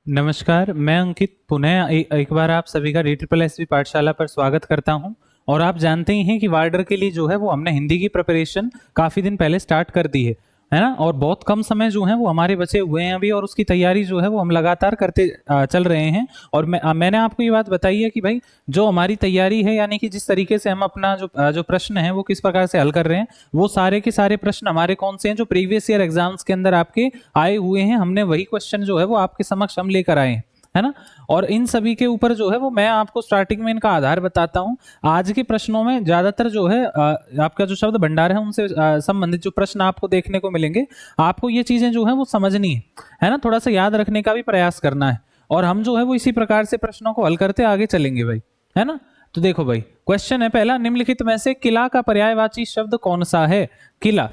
नमस्कार, मैं अंकित पुनः एक बार आप सभी का DSSB पाठशाला पर स्वागत करता हूं। और आप जानते ही हैं कि वार्डर के लिए जो है वो हमने हिंदी की प्रिपरेशन काफ़ी दिन पहले स्टार्ट कर दी है ना। और बहुत कम समय जो है वो हमारे बचे हुए हैं अभी, और उसकी तैयारी जो है वो हम लगातार करते चल रहे हैं। और मैंने आपको ये बात बताई है कि भाई जो हमारी तैयारी है, यानी कि जिस तरीके से हम अपना जो प्रश्न है वो किस प्रकार से हल कर रहे हैं, वो सारे के सारे प्रश्न हमारे कौन से हैं जो प्रीवियस ईयर एग्जाम्स के अंदर आपके आए हुए हैं, हमने वही क्वेश्चन जो है वो आपके समक्ष हम लेकर आए हैं, है ना। और इन सभी के ऊपर जो है वो मैं आपको स्टार्टिंग में इनका आधार बताता हूं। आज के प्रश्नों में ज्यादातर जो है आपका जो शब्द भंडार है उनसे संबंधित जो प्रश्न आपको देखने को मिलेंगे, आपको ये चीजें जो है वो समझनी है ना, थोड़ा सा याद रखने का भी प्रयास करना है। और हम जो है वो इसी प्रकार से प्रश्नों को हल करते आगे चलेंगे भाई, है ना। तो देखो भाई, क्वेश्चन है पहला, निम्नलिखित में से किला का पर्यायवाची शब्द कौन सा है। किला,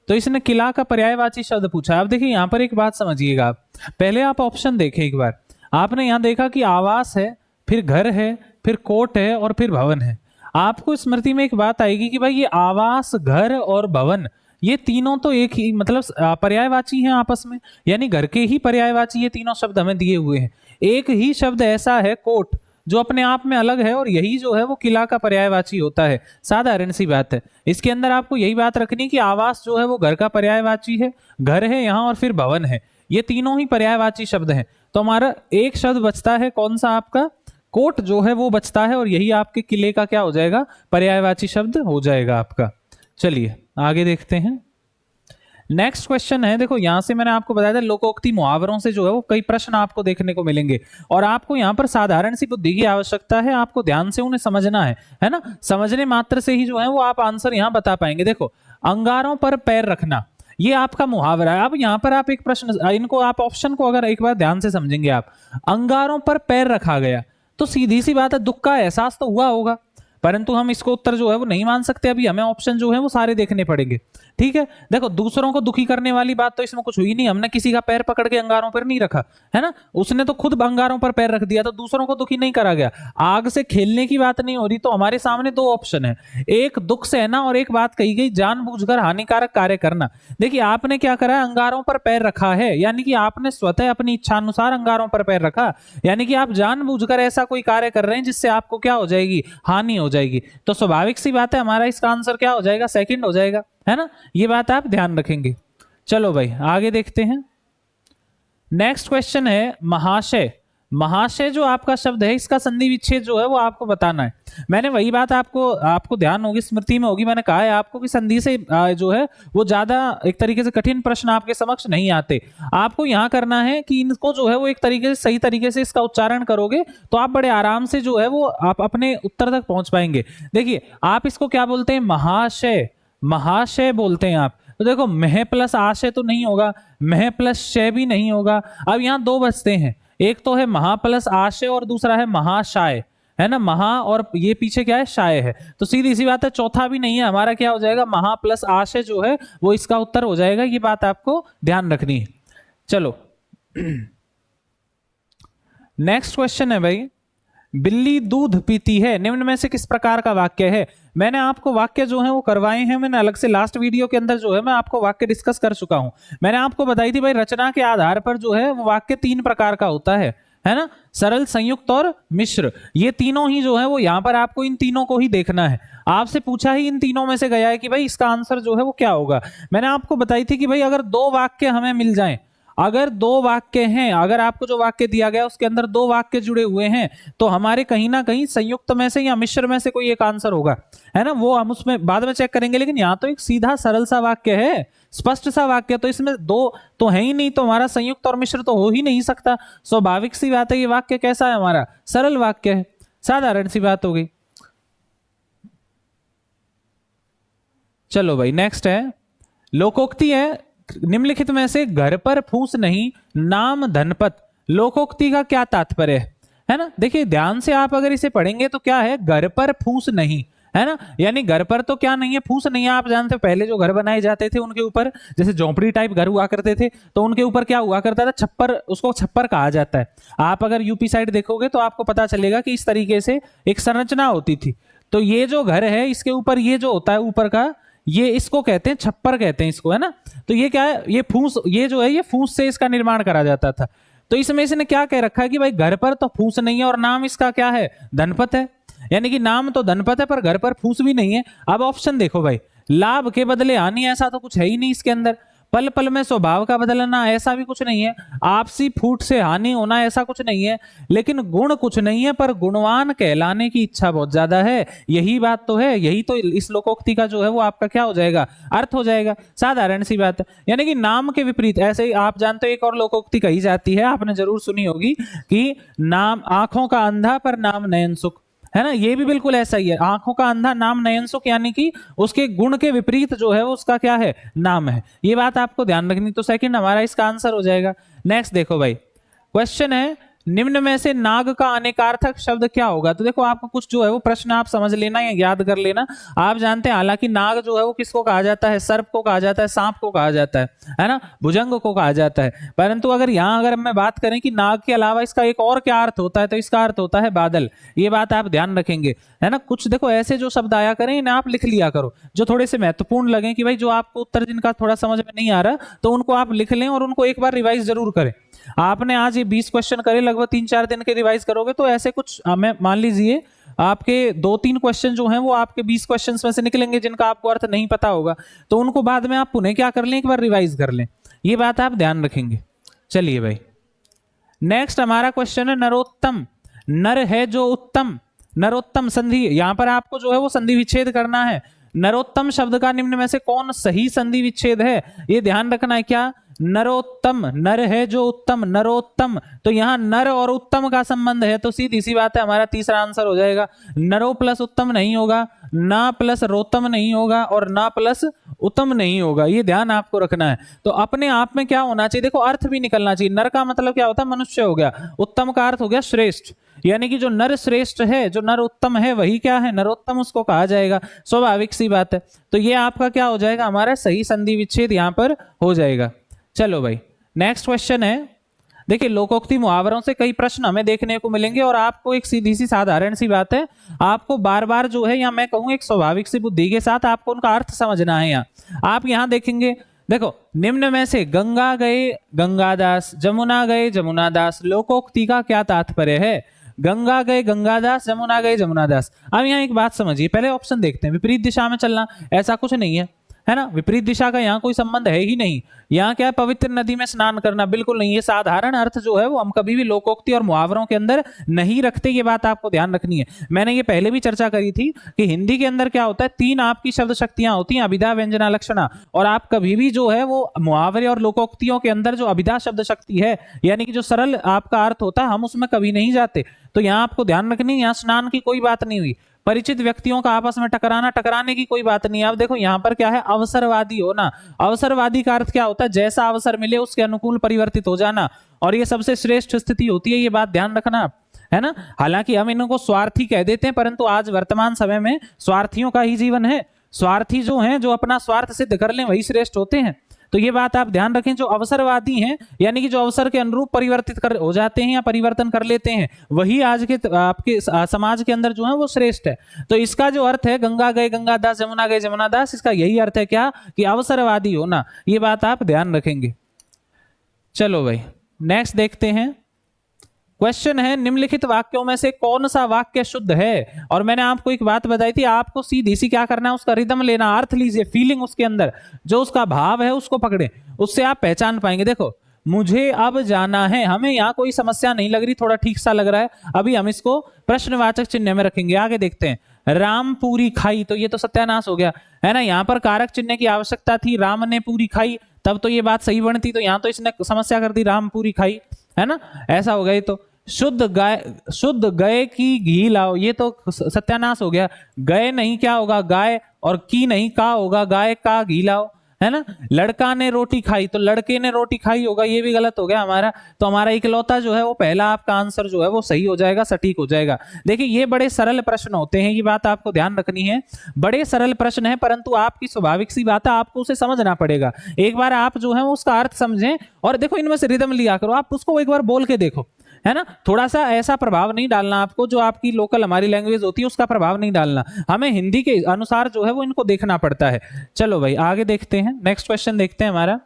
तो इसने किला का पर्यायवाची शब्द पूछा। अब देखिए यहाँ पर एक बात समझिएगा, आप पहले आप ऑप्शन देखें एक बार। आपने यहां देखा कि आवास है, फिर घर है, फिर कोट है और फिर भवन है। आपको स्मृति में एक बात आएगी कि भाई ये आवास, घर और भवन, ये तीनों तो एक ही मतलब पर्यायवाची हैं आपस में, यानी घर के ही पर्यायवाची ये तीनों शब्द हमें दिए हुए हैं। एक ही शब्द ऐसा है कोट जो अपने आप में अलग है, और यही जो है वो किला का पर्यायवाची होता है। साधारण सी बात है। इसके अंदर आपको यही बात रखनी कि आवास जो है वो घर का पर्यायवाची है, घर है यहाँ, और फिर भवन है, ये तीनों ही पर्यायवाची शब्द हैं। तो हमारा एक शब्द बचता है, कौन सा, आपका कोट जो है वो बचता है, और यही आपके किले का क्या हो जाएगा, पर्यायवाची शब्द हो जाएगा आपका। चलिए आगे देखते हैं। नेक्स्ट क्वेश्चन है, देखो यहां से मैंने आपको बताया था लोकोक्ति मुहावरों से जो है वो कई प्रश्न आपको देखने को मिलेंगे, और आपको यहाँ पर साधारण सी बुद्धि की आवश्यकता है, आपको ध्यान से उन्हें समझना है ना। समझने मात्र से ही जो है वो आप आंसर यहाँ बता पाएंगे। देखो, अंगारों पर पैर रखना, ये आपका मुहावरा है। अब यहाँ पर आप एक प्रश्न, इनको आप ऑप्शन को अगर एक बार ध्यान से समझेंगे, आप अंगारों पर पैर रखा गया, तो सीधी सी बात है दुख का एहसास तो हुआ होगा, परंतु हम इसको उत्तर जो है वो नहीं मान सकते। अभी हमें ऑप्शन जो है वो सारे देखने पड़ेंगे, ठीक है। देखो, दूसरों को दुखी करने वाली बात तो इसमें कुछ हुई नहीं, हमने किसी का पैर पकड़ के अंगारों पर नहीं रखा, है ना। उसने तो खुद अंगारों पर पैर रख दिया, तो दूसरों को दुखी नहीं करा गया। आग से खेलने की बात नहीं हो रही, तो हमारे सामने दो ऑप्शन है, एक दुख सहना और एक बात कही गई जानबूझकर हानिकारक कार्य करना। देखिए, आपने क्या करा है, अंगारों पर पैर रखा है, यानी कि आपने स्वतः अपनी इच्छा अनुसार अंगारों पर पैर रखा, यानी कि आप जानबूझकर ऐसा कोई कार्य कर रहे हैं जिससे आपको क्या हो जाएगी, हानि हो जाएगी। तो स्वाभाविक सी बात है, हमारा इसका आंसर क्या हो जाएगा, सेकंड हो जाएगा, है ना। ये बात आप ध्यान रखेंगे। चलो भाई आगे देखते हैं। नेक्स्ट क्वेश्चन है महाशय। महाशय जो आपका शब्द है, इसका संधि विच्छेद जो है वो आपको बताना है। मैंने वही बात आपको ध्यान होगी, स्मृति में होगी, मैंने कहा है आपको कि संधि से जो है वो ज्यादा एक तरीके से कठिन प्रश्न आपके समक्ष नहीं आते। आपको यहाँ करना है कि इनको जो है वो एक तरीके से सही तरीके से इसका उच्चारण करोगे तो आप बड़े आराम से जो है वो आप अपने उत्तर तक पहुंच पाएंगे। देखिए, आप इसको क्या बोलते हैं, महाशय, महाशय बोलते हैं आप। तो देखो, मह प्लस आशय तो नहीं होगा, मह प्लस शय भी नहीं होगा। अब यहाँ दो बचते हैं, एक तो है महा प्लस आशय और दूसरा है महाशाय, है ना। महा और ये पीछे क्या है, शाय है, तो सीधी सी बात है चौथा भी नहीं है हमारा, क्या हो जाएगा, महा प्लस आशय जो है वो इसका उत्तर हो जाएगा। ये बात आपको ध्यान रखनी है। चलो नेक्स्ट क्वेश्चन है भाई, बिल्ली दूध पीती है, निम्न में से किस प्रकार का वाक्य है। मैंने आपको वाक्य जो है वो करवाए हैं, मैंने अलग से लास्ट वीडियो के अंदर जो है मैं आपको वाक्य डिस्कस कर चुका हूं। मैंने आपको बताई थी भाई, रचना के आधार पर जो है वो वाक्य तीन प्रकार का होता है ना, सरल, संयुक्त और मिश्र। ये तीनों ही जो है वो यहाँ पर आपको इन तीनों को ही देखना है। आपसे पूछा ही इन तीनों में से गया है कि भाई इसका आंसर जो है वो क्या होगा। मैंने आपको बताई थी कि भाई अगर दो वाक्य हमें मिल जाएं, अगर दो वाक्य हैं, अगर आपको जो वाक्य दिया गया उसके अंदर दो वाक्य जुड़े हुए हैं, तो हमारे कहीं ना कहीं संयुक्त में से या मिश्र में से कोई एक आंसर होगा, है ना। वो हम उसमें बाद में चेक करेंगे, लेकिन यहाँ तो एक सीधा सरल सा वाक्य है, स्पष्ट सा वाक्य, तो इसमें दो तो है ही नहीं, तो हमारा संयुक्त और मिश्र तो हो ही नहीं सकता। स्वाभाविक सी बात है, ये वाक्य कैसा है, हमारा सरल वाक्य है, साधारण सी बात हो गई। चलो भाई नेक्स्ट है, लोकोक्ति है, निम्नलिखित में से घर पर फूस नहीं, नाम धनपत, लोकोक्ति का क्या तात्पर्य है ना। देखिए ध्यान से आप अगर इसे पढ़ेंगे तो क्या है, घर पर फूस नहीं, है ना, यानी घर पर तो क्या नहीं है, फूस नहीं है। आप जानते हो पहले जो घर बनाए जाते थे उनके ऊपर, जैसे झोंपड़ी टाइप घर हुआ करते थे, तो उनके ऊपर क्या हुआ करता था, छप्पर, उसको छप्पर कहा जाता है। आप अगर यूपी साइड देखोगे तो आपको पता चलेगा कि इस तरीके से एक संरचना होती थी। तो ये जो घर है इसके ऊपर ये जो होता है ऊपर का, ये इसको कहते हैं छप्पर कहते हैं इसको, है ना। तो ये क्या है, ये फूस, ये जो है ये फूस से इसका निर्माण करा जाता था। तो इसमें इसने क्या कह रखा है कि भाई घर पर तो फूस नहीं है और नाम इसका क्या है, धनपत है। यानी कि नाम तो धनपत है पर घर पर फूस भी नहीं है। अब ऑप्शन देखो भाई, लाभ के बदले हानि, ऐसा तो कुछ है ही नहीं इसके अंदर। पल पल में स्वभाव का बदलना, ऐसा भी कुछ नहीं है। आपसी फूट से हानि होना, ऐसा कुछ नहीं है। लेकिन गुण कुछ नहीं है, पर गुणवान कहलाने की इच्छा बहुत ज्यादा है। यही बात तो है, यही तो इस लोकोक्ति का जो है वो आपका क्या हो जाएगा, अर्थ हो जाएगा। साधारण सी बात है। यानी कि नाम के विपरीत, ऐसे ही आप जानते हो एक और लोकोक्ति कही जाती है, आपने जरूर सुनी होगी कि नाम आंखों का अंधा पर नाम नयन सुख, है ना। ये भी बिल्कुल ऐसा ही है, आंखों का अंधा नाम नयन सुख, यानी कि उसके गुण के विपरीत जो है वो उसका क्या है, नाम है। ये बात आपको ध्यान रखनी। तो सेकंड हमारा इसका आंसर हो जाएगा। नेक्स्ट देखो भाई, क्वेश्चन है निम्न में से नाग का अनेकार्थक शब्द क्या होगा। तो देखो आपको कुछ जो है वो प्रश्न आप समझ लेना या याद कर लेना। आप जानते हैं हालांकि नाग जो है वो किसको कहा जाता है, सर्प को कहा जाता है, सांप को कहा जाता है ना, भुजंग को कहा जाता है। परंतु अगर यहाँ अगर मैं बात करें कि नाग के अलावा इसका एक और क्या अर्थ होता है, तो इसका अर्थ होता है बादल। ये बात आप ध्यान रखेंगे, है ना। कुछ देखो ऐसे जो शब्द आया करें इन्हें आप लिख लिया करो, जो थोड़े से महत्वपूर्ण लगे कि भाई जो आपको उत्तर जिनका थोड़ा समझ में नहीं आ रहा, तो उनको आप लिख लें और उनको एक बार रिवाइज जरूर करें। आपने आज ये 20 क्वेश्चन करे, लगभग 3-4 दिन के रिवाइज करोगे तो ऐसे कुछ हमें मान लीजिए आपके 2-3 क्वेश्चन जो हैं वो आपके 20 क्वेश्चन में से निकलेंगे जिनका आपको अर्थ नहीं पता होगा, तो उनको बाद में आप पुनः क्या कर लें, एक बार रिवाइज कर लें। ये बात आप ध्यान रखेंगे। चलिए भाई, नेक्स्ट हमारा क्वेश्चन है नरोत्तम। नर है जो उत्तम, नरोत्तम संधि, यहां पर आपको जो है वो संधि विच्छेद करना है। नरोत्तम शब्द का निम्न में से कौन सही संधि विच्छेद है, ये ध्यान रखना है। क्या, नरोत्तम, नर है जो उत्तम, नरोत्तम। तो यहां नर और उत्तम का संबंध है, तो सीधी सी बात है हमारा तीसरा आंसर हो जाएगा। नरो प्लस उत्तम नहीं होगा, ना प्लस रोत्तम नहीं होगा, और ना प्लस उत्तम नहीं होगा। ये ध्यान आपको रखना है। तो अपने आप में क्या होना चाहिए, देखो अर्थ भी निकलना चाहिए। नर का मतलब क्या होता है, मनुष्य हो गया। उत्तम का अर्थ हो गया श्रेष्ठ, यानी कि जो नर श्रेष्ठ है, जो नर उत्तम है, वही क्या है, नरोत्तम उसको कहा जाएगा। स्वाभाविक सी बात है। तो ये आपका क्या हो जाएगा, हमारा सही संधि विच्छेद यहां पर हो जाएगा। चलो भाई, नेक्स्ट क्वेश्चन है। देखिए लोकोक्ति मुहावरों से कई प्रश्न हमें देखने को मिलेंगे, और आपको एक सीधी सी साधारण सी बात है, आपको बार बार जो है, या मैं कहूं एक स्वाभाविक सी बुद्धि के साथ आपको उनका अर्थ समझना है। यहाँ आप यहाँ देखेंगे, देखो निम्न में से गंगा गए गंगादास, जमुना गए जमुनादास, लोकोक्ति का क्या तात्पर्य है। गंगा गए गंगादास, जमुना गए जमुनादास। अब यहाँ एक बात समझिए, पहले ऑप्शन देखते हैं। विपरीत दिशा में चलना, ऐसा कुछ नहीं है, है ना। विपरीत दिशा का यहाँ कोई संबंध है ही नहीं। यहाँ क्या है, पवित्र नदी में स्नान करना, बिल्कुल नहीं। ये साधारण अर्थ जो है वो हम कभी भी लोकोक्ति और मुहावरों के अंदर नहीं रखते। ये बात आपको ध्यान रखनी है। मैंने ये पहले भी चर्चा करी थी कि हिंदी के अंदर क्या होता है, 3 आपकी शब्द शक्तियां होती हैं, अभिधा, व्यंजना, लक्षणा। और आप कभी भी जो है वो मुहावरे और लोकोक्तियों के अंदर जो अभिधा शब्द शक्ति है, यानी कि जो सरल आपका अर्थ होता है, हम उसमें कभी नहीं जाते। तो यहाँ आपको ध्यान रखनी है, यहाँ स्नान की कोई बात नहीं हुई। परिचित व्यक्तियों का आपस में टकराने की कोई बात नहीं है। अब देखो यहाँ पर क्या है, अवसरवादी होना। अवसरवादी का अर्थ क्या होता है, जैसा अवसर मिले उसके अनुकूल परिवर्तित हो जाना, और ये सबसे श्रेष्ठ स्थिति होती है। ये बात ध्यान रखना, है ना। हालांकि हम इनको स्वार्थी कह देते हैं, परंतु आज वर्तमान समय में स्वार्थियों का ही जीवन है। स्वार्थी जो हैं, जो अपना स्वार्थ सिद्ध कर लें, वही श्रेष्ठ होते हैं। तो ये बात आप ध्यान रखें। जो अवसरवादी हैं, यानी कि जो अवसर के अनुरूप परिवर्तित हो जाते हैं या परिवर्तन कर लेते हैं, वही आज के आपके समाज के अंदर जो है वो श्रेष्ठ है। तो इसका जो अर्थ है, गंगा गए गंगादास, जमुना गए जमुनादास, इसका यही अर्थ है क्या, कि अवसरवादी होना। ये बात आप ध्यान रखेंगे। चलो भाई, नेक्स्ट देखते हैं। क्वेश्चन है निम्नलिखित वाक्यों में से कौन सा वाक्य शुद्ध है। और मैंने आपको एक बात बताई थी, आपको सीधी सी क्या करना है, उसका रिदम लेना, अर्थ लीजिए, फीलिंग उसके अंदर जो उसका भाव है उसको पकड़े, उससे आप पहचान पाएंगे। देखो, मुझे अब जाना है, हमें यहाँ कोई समस्या नहीं लग रही, थोड़ा ठीक सा लग रहा है। अभी हम इसको प्रश्नवाचक चिन्ह में रखेंगे। आगे देखते हैं, राम पूरी खाई, तो ये तो सत्यानाश हो गया, है ना। यहाँ पर कारक चिन्ह की आवश्यकता थी, राम ने पूरी खाई, तब तो ये बात सही बनती। तो यहाँ तो इसने समस्या कर दी, राम पूरी खाई, है ना, ऐसा हो गया। तो शुद्ध गए की घी लाओ, ये तो सत्यानाश हो गया। गए नहीं क्या होगा, गाय, और की नहीं का होगा, गाय का घी लाओ, है ना। लड़का ने रोटी खाई, तो लड़के ने रोटी खाई होगा, ये भी गलत हो गया हमारा। तो हमारा इकलौता जो है वो पहला आपका आंसर जो है वो सही हो जाएगा, सटीक हो जाएगा। देखिए ये बड़े सरल प्रश्न होते हैं, ये बात आपको ध्यान रखनी है। बड़े सरल प्रश्न है, परंतु आपकी स्वाभाविक सी बात है, आपको उसे समझना पड़ेगा। एक बार आप जो है उसका अर्थ समझें, और देखो इनमें से रिदम लिया करो, आप उसको एक बार बोल के देखो, है ना। थोड़ा सा ऐसा प्रभाव नहीं डालना आपको, जो आपकी लोकल हमारी लैंग्वेज होती है उसका प्रभाव नहीं डालना, हमें हिंदी के अनुसार जो है वो इनको देखना पड़ता है। चलो भाई आगे देखते हैं, नेक्स्ट क्वेश्चन देखते हैं हमारा।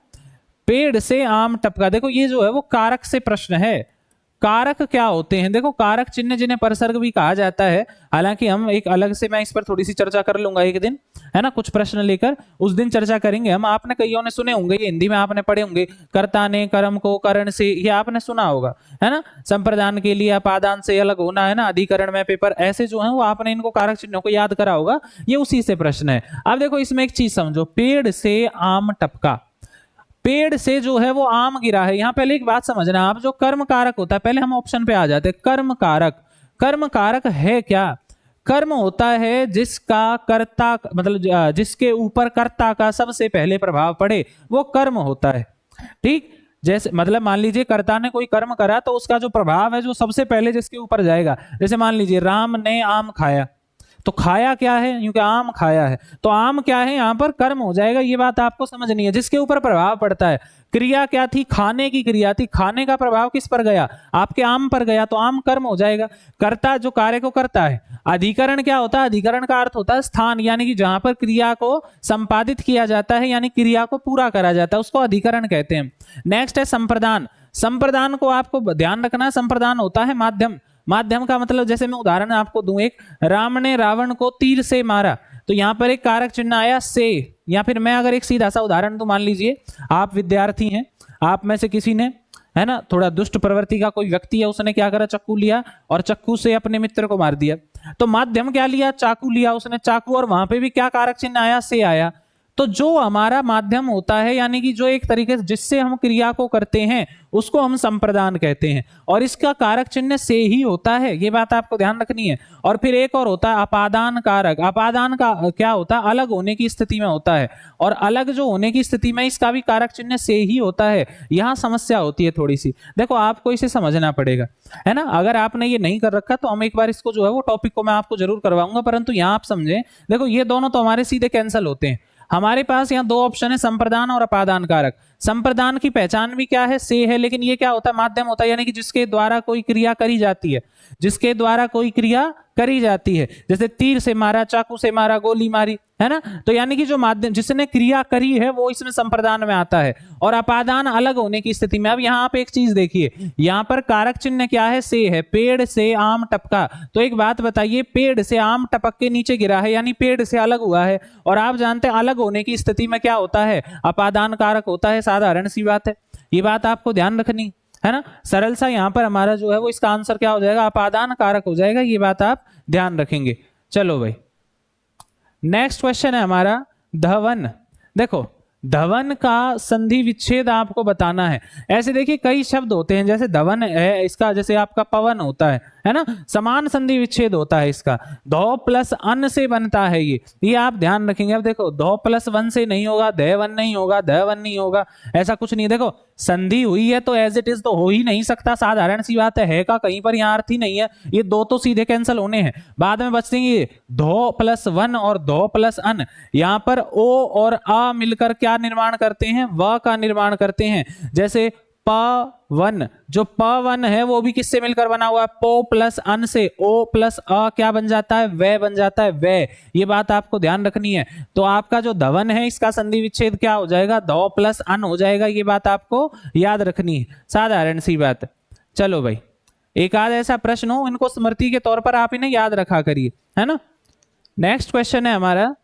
पेड़ से आम टपका। देखो ये जो है वो कारक से प्रश्न है। कारक क्या होते हैं? देखो कारक चिन्ह जिन्हें परसर्ग भी कहा जाता है, हालांकि हम एक अलग से, मैं इस पर थोड़ी सी चर्चा कर लूंगा एक दिन, है ना, कुछ प्रश्न लेकर उस दिन चर्चा करेंगे हम। आपने कईयों ने सुने होंगे, ये हिंदी में आपने पढ़े होंगे, कर्ता ने कर्म को करण से, ये आपने सुना होगा, है ना। संप्रदान के लिए अपादान से अलग होना, है ना, अधिकरण में पेपर, ऐसे जो है वो आपने इनको कारक चिन्हों को याद करा होगा, ये उसी से प्रश्न है। अब देखो इसमें एक चीज समझो, पेड़ से आम टपका, पेड़ से जो है वो आम गिरा है। यहां पहले एक बात समझना आप, जो कर्म कारक होता है, पहले हम ऑप्शन पे आ जाते हैं। कर्म कारक, कर्म कारक है क्या? कर्म होता है जिसका कर्ता, मतलब जिसके ऊपर कर्ता का सबसे पहले प्रभाव पड़े, वो कर्म होता है। ठीक, जैसे मतलब मान लीजिए कर्ता ने कोई कर्म करा तो उसका जो प्रभाव है जो सबसे पहले जिसके ऊपर जाएगा, जैसे मान लीजिए राम ने आम खाया, तो खाया क्या है? क्योंकि आम खाया है, तो आम क्या है? यहाँ पर कर्म हो जाएगा। ये बात आपको समझनी है, जिसके ऊपर प्रभाव पड़ता है। क्रिया क्या थी? खाने की क्रिया थी, खाने का प्रभाव किस पर गया? आपके आम पर गया, तो आम कर्म हो जाएगा। कर्ता जो कार्य को करता है। अधिकरण क्या होता है? अधिकरण का अर्थ होता है स्थान, यानी कि जहां पर क्रिया को संपादित किया जाता है, यानी क्रिया को पूरा करा जाता है, उसको अधिकरण कहते हैं। नेक्स्ट है संप्रदान। संप्रदान को आपको ध्यान रखना है, संप्रदान होता है माध्यम। माध्यम का मतलब, जैसे मैं उदाहरण आपको दूं एक, राम ने रावण को तीर से मारा, तो यहां पर एक कारक चिन्ह आया से। या फिर मैं अगर एक सीधा सा उदाहरण दूं, मान लीजिए आप विद्यार्थी हैं, आप में से किसी ने, है ना, थोड़ा दुष्ट प्रवृत्ति का कोई व्यक्ति है, उसने क्या करा? चाकू लिया और चाकू से अपने मित्र को मार दिया। तो माध्यम क्या लिया? चाकू लिया उसने, चाकू, और वहां पे भी क्या कारक चिन्ह आया? से आया। तो जो हमारा माध्यम होता है, यानी कि जो एक तरीके से जिससे हम क्रिया को करते हैं, उसको हम संप्रदान कहते हैं, और इसका कारक चिन्ह से ही होता है, ये बात आपको ध्यान रखनी है। और फिर एक और होता है अपादान कारक। अपादान का क्या होता है? अलग होने की स्थिति में होता है, और अलग जो होने की स्थिति में, इसका भी कारक चिन्ह से ही होता है। यहां समस्या होती है थोड़ी सी, देखो आपको इसे समझना पड़ेगा, है ना। अगर आपने ये नहीं कर रखा तो हम एक बार इसको जो है वो टॉपिक को मैं आपको जरूर करवाऊंगा, परंतु यहां आप समझें, देखो ये दोनों तो हमारे सीधे कैंसिल होते हैं। हमारे पास यहाँ दो ऑप्शन है, संप्रदान और अपादान कारक। संप्रदान की पहचान भी क्या है? से है, लेकिन ये क्या होता है? माध्यम होता है, यानी कि जिसके द्वारा कोई क्रिया करी जाती है, जिसके द्वारा कोई क्रिया करी जाती है। जैसे तीर से मारा, चाकू से मारा, गोली मारी, है ना, तो यानी कि जो माध्यम, जिसने क्रिया करी है, वो इसमें संप्रदान में आता है। और अपादान अलग होने की स्थिति में। अब यहाँ पे एक चीज देखिए, यहाँ पर कारक चिन्ह क्या है? से है। पेड़ से आम टपका, तो एक बात बताइए, पेड़ से आम टपक के नीचे गिरा है, यानी पेड़ से अलग हुआ है। और आप जानते हैं अलग होने की स्थिति में क्या होता है? अपादान कारक होता है, साधारण सी बात है। ये बात आपको ध्यान रखनी है ना। सरल सा यहाँ पर हमारा जो है वो इसका आंसर क्या हो जाएगा? अपादान कारक हो जाएगा। ये बात आप ध्यान रखेंगे। चलो भाई, नेक्स्ट क्वेश्चन है हमारा धवन। देखो धवन का संधि विच्छेद आपको बताना है। ऐसे देखिए कई शब्द होते हैं, जैसे धवन है, इसका जैसे आपका पवन होता है ना, समान संधि विच्छेद होता है इसका। धौ प्लस अन से बनता है ये आप ध्यान रखेंगे। अब देखो धौ प्लस वन से नहीं होगा, वन नहीं होगा, वन नहीं होगा, ऐसा कुछ नहीं। देखो संधि हुई है तो एज इट इज तो हो ही नहीं सकता, साधारण सी बात है का कहीं पर यहाँ अर्थ ही नहीं है। ये दो तो सीधे कैंसिल होने हैं, बाद में बचेंगे धौ प्लस वन और धौ प्लस अन। यहाँ पर ओ और आ मिलकर क्या निर्माण करते हैं? व का निर्माण करते हैं। जैसे पवन, जो पवन है वो भी किससे मिलकर बना हुआ है? पो प्लस अन से। ओ प्लस अ क्या बन जाता है? वे बन जाता है, वे। ये बात आपको ध्यान रखनी है। तो आपका जो धवन है इसका संधि विच्छेद क्या हो जाएगा? धौ प्लस अन हो जाएगा। ये बात आपको याद रखनी है, साधारण सी बात। चलो भाई, एक आध ऐसा प्रश्न हो, इनको स्मृति के तौर पर आप इन्हें याद रखा करिए, है ना। नेक्स्ट क्वेश्चन है हमारा,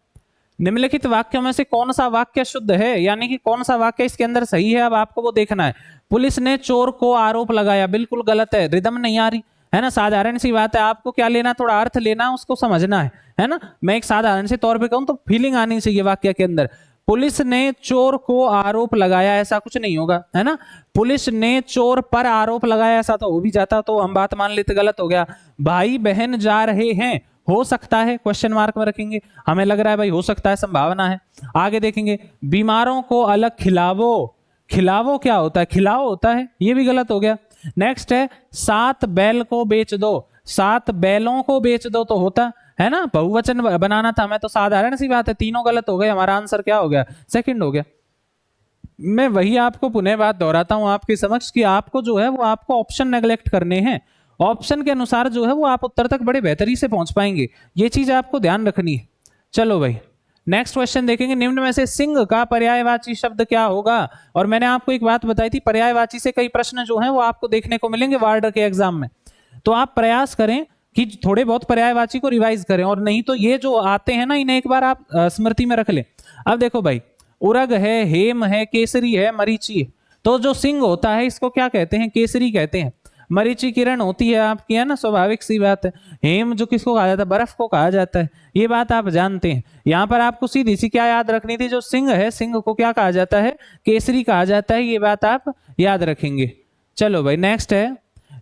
निम्नलिखित वाक्यों में से कौन सा वाक्य शुद्ध है, यानी कि कौन सा वाक्य इसके अंदर सही है। अब आपको वो देखना है। पुलिस ने चोर को आरोप लगाया, बिल्कुल गलत है, रिदम नहीं आ रही, है ना, साधारण सी बात है। आपको क्या लेना? थोड़ा अर्थ लेना, उसको समझना है ना। मैं एक साधारण से तौर पे कहूं तो फीलिंग आनी चाहिए वाक्य के अंदर। पुलिस ने चोर को आरोप लगाया, ऐसा कुछ नहीं होगा, है ना। पुलिस ने चोर पर आरोप लगाया, ऐसा तो हो भी जाता तो हम बात मान लेते, गलत हो गया। भाई बहन जा रहे हैं, हो सकता है, क्वेश्चन मार्क में रखेंगे। हमें लग रहा है भाई हो सकता है, संभावना है। आगे देखेंगे, बीमारों को अलग खिलावो। खिलावो क्या होता है? खिलाओ होता है, ये भी गलत हो गया। नेक्स्ट है 7 बैल को बेच दो। 7 बैलों को बेच दो तो होता है ना, बहुवचन बनाना था हमें, तो साधारण सी बात है। तीनों गलत हो गए, हमारा आंसर क्या हो गया? सेकंड हो गया। मैं वही आपको पुनः बात दोहराता हूं आपके समक्ष कि आपको जो है वो आपको ऑप्शन नेग्लेक्ट करने हैं। ऑप्शन के अनुसार जो है वो आप उत्तर तक बड़े बेहतरी से पहुंच पाएंगे, ये चीज आपको ध्यान रखनी है। चलो भाई, नेक्स्ट क्वेश्चन देखेंगे, निम्न में से सिंह का पर्यायवाची शब्द क्या होगा। और मैंने आपको एक बात बताई थी, पर्यायवाची से कई प्रश्न जो हैं वो आपको देखने को मिलेंगे वार्डर के एग्जाम में, तो आप प्रयास करें कि थोड़े बहुत पर्यायवाची को रिवाइज करें, और नहीं तो ये जो आते हैं ना इन्हें एक बार आप स्मृति में रख लें। अब देखो भाई, उरग है, हेम है, केसरी है, मरीची है। तो जो सिंह होता है इसको क्या कहते हैं, केसरी कहते हैं। मरीची किरण होती है आपकी, है ना, स्वाभाविक सी बात है। हेम जो किसको कहा जाता है, बर्फ को कहा जाता है, ये बात आप जानते हैं। यहाँ पर आपको सीधी सी क्या याद रखनी थी, जो सिंह है सिंह को क्या कहा जाता है, केसरी कहा जाता है, ये बात आप याद रखेंगे। चलो भाई नेक्स्ट है,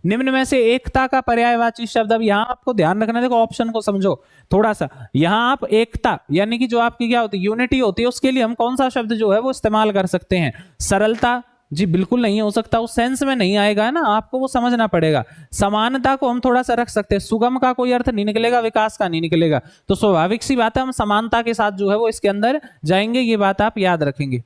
निम्न में से एकता का पर्यायवाची शब्द। अब यहाँ आपको ध्यान रखना, देखो ऑप्शन को समझो थोड़ा सा। यहाँ आप एकता यानी कि जो आपकी क्या होती है, यूनिटी होती है, उसके लिए हम कौन सा शब्द जो है वो इस्तेमाल कर सकते हैं। सरलता जी बिल्कुल नहीं हो सकता, उस सेंस में नहीं आएगा ना, आपको वो समझना पड़ेगा। समानता को हम थोड़ा सा रख सकते हैं, सुगम का कोई अर्थ नहीं निकलेगा, विकास का नहीं निकलेगा, तो स्वाभाविक सी बात है हम समानता के साथ जो है वो इसके अंदर जाएंगे, ये बात आप याद रखेंगे।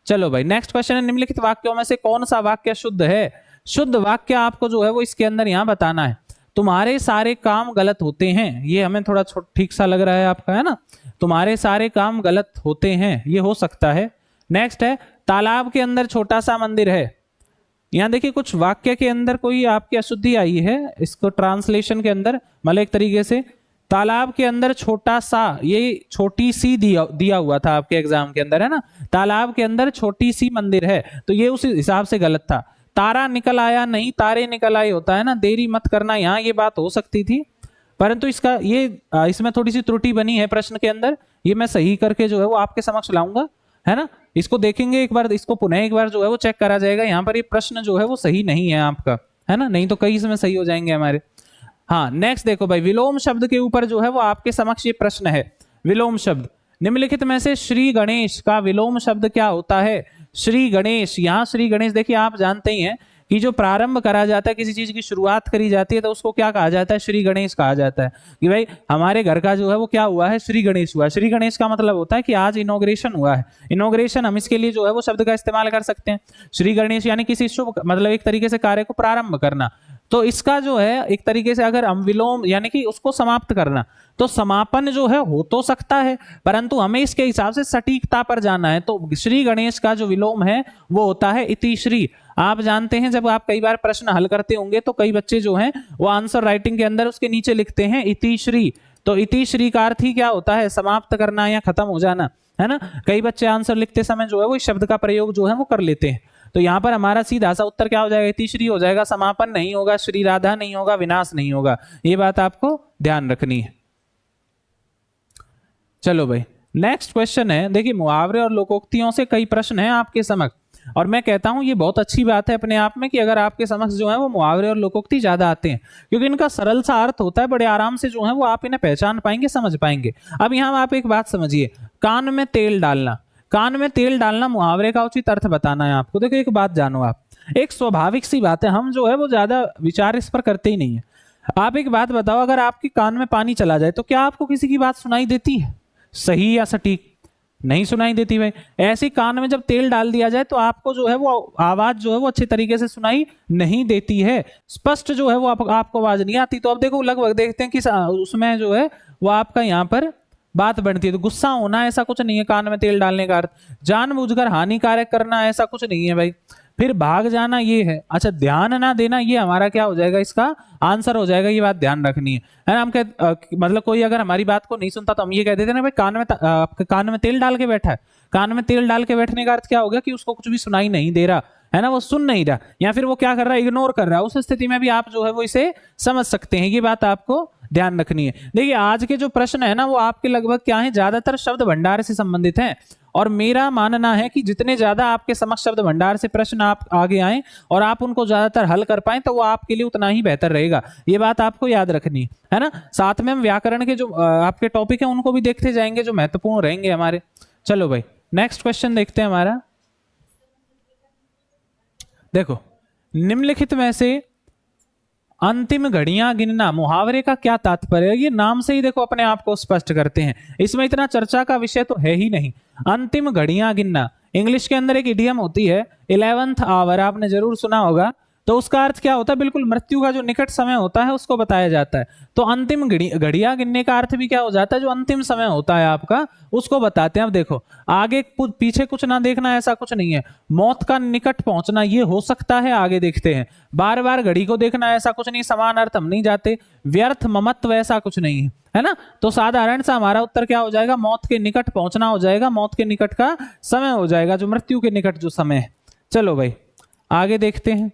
चलो भाई नेक्स्ट क्वेश्चन है, निम्नलिखित वाक्यों में से कौन सा वाक्य शुद्ध है। शुद्ध वाक्य आपको जो है वो इसके अंदर यहाँ बताना है। तुम्हारे सारे काम गलत होते हैं, ये हमें थोड़ा ठीक सा लग रहा है आपका, है ना, तुम्हारे सारे काम गलत होते हैं, ये हो सकता है। नेक्स्ट है, तालाब के अंदर छोटा सा मंदिर है। यहां देखिए कुछ वाक्य के अंदर कोई आपकी अशुद्धि आई है, इसको ट्रांसलेशन के अंदर मतलब एक तरीके से तालाब के अंदर छोटा सा, ये छोटी सी दिया हुआ था आपके एग्जाम के अंदर, है ना, तालाब के अंदर छोटी सी मंदिर है, तो ये उस हिसाब से गलत था। तारा निकल आया, नहीं तारे निकल आए होता है ना, देरी मत करना, यहाँ ये बात हो सकती थी, परंतु इसका ये इसमें थोड़ी सी त्रुटि बनी है प्रश्न के अंदर, ये मैं सही करके जो है वो आपके समक्ष लाऊंगा, है ना। इसको देखेंगे एक बार, इसको पुनः एक बार जो है वो चेक करा जाएगा। यहाँ पर ये प्रश्न जो है वो सही नहीं है आपका, है ना, नहीं तो कई इसमें सही हो जाएंगे हमारे। हाँ नेक्स्ट देखो भाई, विलोम शब्द के ऊपर जो है वो आपके समक्ष ये प्रश्न है। विलोम शब्द, निम्नलिखित में से श्री गणेश का विलोम शब्द क्या होता है। श्री गणेश, यहाँ श्री गणेश देखिए आप जानते ही हैं कि जो प्रारंभ करा जाता है, किसी चीज की शुरुआत करी जाती है, तो उसको क्या कहा जाता है, श्री गणेश कहा जाता है। कि भाई हमारे घर का जो है वो क्या हुआ है, श्री गणेश हुआ है। श्री गणेश का मतलब होता है कि आज इनॉग्रेशन हुआ है, इनॉग्रेशन, हम इसके लिए जो है वो शब्द का इस्तेमाल कर सकते हैं। श्री गणेश यानी किसी शुभ मतलब एक तरीके से कार्य को प्रारंभ करना, तो इसका जो है एक तरीके से अगर हम विलोम यानी कि उसको समाप्त करना, तो समापन जो है हो तो सकता है, परंतु हमें इसके हिसाब से सटीकता पर जाना है। तो श्री गणेश का जो विलोम है वो होता है इति श्री। आप जानते हैं जब आप कई बार प्रश्न हल करते होंगे तो कई बच्चे जो हैं वो आंसर राइटिंग के अंदर उसके नीचे लिखते हैं इति श्री, तो इति श्री का अर्थ ही क्या होता है, समाप्त करना या खत्म हो जाना, है ना। कई बच्चे आंसर लिखते समय जो है वो इस शब्द का प्रयोग जो है वो कर लेते हैं, तो यहाँ पर हमारा सीधा सा उत्तर क्या हो जाएगा, इति श्री हो जाएगा, समापन नहीं होगा, श्री राधा नहीं होगा, विनाश नहीं होगा, ये बात आपको ध्यान रखनी है। चलो भाई नेक्स्ट क्वेश्चन है, देखिए मुहावरे और लोकोक्तियों से कई प्रश्न हैं आपके समक्ष, और मैं कहता हूं ये बहुत अच्छी बात है अपने आप में कि अगर आपके समक्ष जो है वो मुहावरे और लोकोक्ति ज्यादा आते हैं, क्योंकि इनका सरल सा अर्थ होता है, बड़े आराम से जो है वो आप इन्हें पहचान पाएंगे, समझ पाएंगे। अब यहाँ आप एक बात समझिए, कान में तेल डालना, कान में तेल डालना मुहावरे का उचित अर्थ बताना है आपको। देखो एक बात जानो आप, एक स्वाभाविक सी बात है, हम जो है वो ज्यादा विचार इस पर करते ही नहीं है। आप एक बात बताओ, अगर आपके कान में पानी चला जाए तो क्या आपको किसी की बात सुनाई देती है, सही या सटीक, नहीं सुनाई देती भाई। ऐसे कान में जब तेल डाल दिया जाए तो आपको जो है वो आवाज जो है वो अच्छे तरीके से सुनाई नहीं देती है, स्पष्ट जो है वो आपको आवाज नहीं आती। तो अब देखो लगभग देखते हैं कि उसमें जो है वो आपका यहाँ पर बात बनती है। तो गुस्सा होना ऐसा कुछ नहीं है कान में तेल डालने का अर्थ, जानबूझकर हानिकारक करना ऐसा कुछ नहीं है भाई, फिर भाग जाना ये है। अच्छा ध्यान ना देना ये हमारा क्या हो जाएगा, इसका आंसर हो जाएगा, ये बात ध्यान रखनी है ना। हम मतलब कोई अगर हमारी बात को नहीं सुनता तो हम ये कह देते ना भाई कान में तेल डाल के बैठा है। कान में तेल डाल के बैठने का अर्थ क्या हो गया कि उसको कुछ भी सुनाई नहीं दे रहा है ना, वो सुन नहीं रहा, या फिर वो क्या कर रहा है, इग्नोर कर रहा है। उस स्थिति में भी आप जो है वो इसे समझ सकते हैं, ये बात आपको ध्यान रखनी है। देखिए आज के जो प्रश्न है ना वो आपके लगभग क्या है, ज्यादातर शब्द भंडार से संबंधित हैं, और मेरा मानना है कि जितने ज्यादा आपके समक्ष शब्द भंडार से प्रश्न आप आगे आए और आप उनको ज्यादातर हल कर पाए तो वो आपके लिए उतना ही बेहतर रहेगा, ये बात आपको याद रखनी है ना। साथ में हम व्याकरण के जो आपके टॉपिक है उनको भी देखते जाएंगे जो महत्वपूर्ण रहेंगे हमारे। चलो भाई नेक्स्ट क्वेश्चन देखते हैं हमारा। देखो निम्नलिखित में से अंतिम घड़ियां गिनना मुहावरे का क्या तात्पर्य है, ये नाम से ही देखो अपने आप को स्पष्ट करते हैं, इसमें इतना चर्चा का विषय तो है ही नहीं। अंतिम घड़ियां गिनना, इंग्लिश के अंदर एक इडियम होती है 11th आवर, आपने जरूर सुना होगा। तो उसका अर्थ क्या होता है, बिल्कुल मृत्यु का जो निकट समय होता है उसको बताया जाता है। तो अंतिम घड़ियां गिनने का अर्थ भी क्या हो जाता है, जो अंतिम समय होता है आपका उसको बताते हैं। अब देखो आगे पीछे कुछ ना देखना, ऐसा कुछ नहीं है। मौत का निकट पहुंचना ये हो सकता है, आगे देखते हैं। बार बार घड़ी को देखना, ऐसा कुछ नहीं, समान अर्थ हम नहीं जाते। व्यर्थ ममत्व, ऐसा कुछ नहीं है, है ना। तो साधारण सा हमारा उत्तर क्या हो जाएगा, मौत के निकट पहुंचना हो जाएगा, मौत के निकट का समय हो जाएगा, जो मृत्यु के निकट जो समय है। चलो भाई आगे देखते हैं।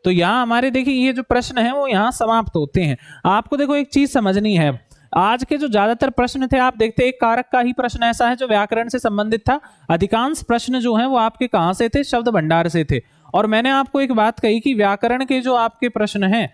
तो यहां हमारे देखिए ये जो प्रश्न है वो यहां समाप्त होते हैं। आपको देखो एक चीज समझनी है, आज के जो ज्यादातर प्रश्न थे आप देखते एक कारक का ही प्रश्न ऐसा है जो व्याकरण से संबंधित था। अधिकांश प्रश्न जो हैं वो आपके कहां से थे, शब्द भंडार से थे। और मैंने आपको एक बात कही कि व्याकरण के जो आपके प्रश्न हैं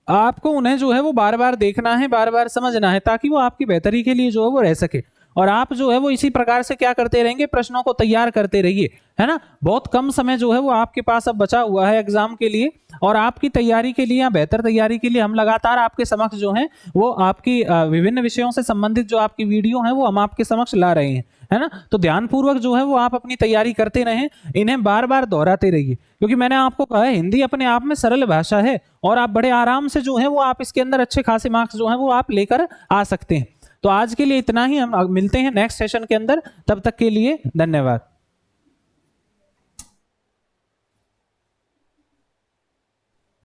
आपको उन्हें जो है वो बार बार देखना है, बार बार समझना है, ताकि वो आपकी बेहतरी के लिए जो है वो रह सके। और आप जो है वो इसी प्रकार से क्या करते रहेंगे, प्रश्नों को तैयार करते रहिए, है ना। बहुत कम समय जो है वो आपके पास अब बचा हुआ है एग्जाम के लिए, और आपकी तैयारी के लिए या बेहतर तैयारी के लिए हम लगातार आपके समक्ष जो है वो आपकी विभिन्न विषयों से संबंधित जो आपकी वीडियो है वो हम आपके समक्ष ला रहे हैं, है ना। तो ध्यानपूर्वक जो है वो आप अपनी तैयारी करते रहें, इन्हें बार बार दोहराते रहिए, क्योंकि मैंने आपको कहा है हिंदी अपने आप में सरल भाषा है और आप बड़े आराम से जो है वो आप इसके अंदर अच्छे खासे मार्क्स जो है वो आप लेकर आ सकते हैं। तो आज के लिए इतना ही, हम मिलते हैं नेक्स्ट सेशन के अंदर, तब तक के लिए धन्यवाद।